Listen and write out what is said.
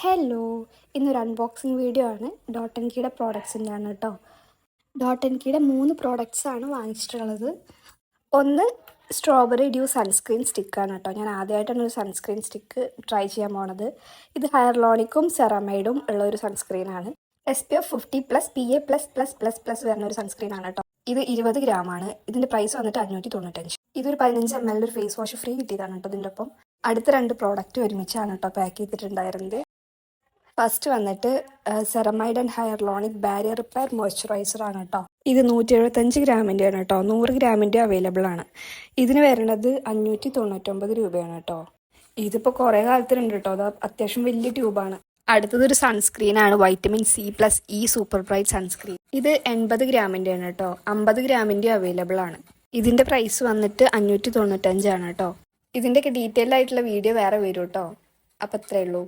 Hello, ഇന്നൊരു unboxing video ആണ്. Dot and കീയുടെ പ്രോഡക്ട്സിൻ്റെ ആണ് കേട്ടോ. ഡോട്ട് ആൻഡ് കീയുടെ 3 പ്രോഡക്ട്സാണ് വാങ്ങിച്ചിട്ടുള്ളത്. ഒന്ന് സ്ട്രോബെറി ഡ്യൂ സൺസ്ക്രീൻ സ്റ്റിക്കാണ് കേട്ടോ. ഞാൻ ആദ്യമായിട്ടാണ് ഒരു സൺസ്ക്രീൻ സ്റ്റിക്ക് ട്രൈ ചെയ്യാൻ പോണത്. ഇത് ഹയർലോണിക്കും സെറമൈഡും ഉള്ള ഒരു സൺസ്ക്രീനാണ്. SPF 50+, PA++++ വരുന്ന ഒരു സൺസ്ക്രീനാണ് കേട്ടോ. ഇത് 20 ഗ്രാമാണ്. ഇതിൻ്റെ പ്രൈസ് വന്നിട്ട് 595. ഇതൊരു 15 ml ഒരു ഫേസ് വാഷ് ഫ്രീ കിട്ടിയതാണ് കേട്ടോ. ഇതിൻ്റെ ഒപ്പം അടുത്ത 2 പ്രോഡക്റ്റ് ഒരുമിച്ചാണ് കേട്ടോ പാക്ക് ചെയ്തിട്ടുണ്ടായിരുന്നത്. ഫസ്റ്റ് വന്നിട്ട് ceramide and ഹയർലോണിക് barrier repair moisturiser ആണ് കേട്ടോ. ഇത് 175 ഗ്രാമിൻ്റെ ആണ് കേട്ടോ. 100 ഗ്രാമിൻ്റെ അവൈലബിൾ ആണ്. ഇതിന് വരുന്നത് 599 രൂപയാണ് കേട്ടോ. ഇതിപ്പോൾ കുറേ കാലത്തിനുണ്ട് കേട്ടോ. അത് അത്യാവശ്യം വലിയ ട്യൂബാണ്. അടുത്തതൊരു സൺസ്ക്രീനാണ്, vitamin C+E super bright sunscreen. ഇത് 80 ഗ്രാമിൻ്റെ ആണ് കേട്ടോ. 50 ഗ്രാമിൻ്റെ അവൈലബിൾ ആണ്. ഇതിൻ്റെ പ്രൈസ് വന്നിട്ട് 595 ആണ് കേട്ടോ. ഇതിൻ്റെയൊക്കെ ഡീറ്റെയിൽ ആയിട്ടുള്ള വീഡിയോ വേറെ വരും കേട്ടോ. അപ്പം അത്രയേ ഉള്ളൂ.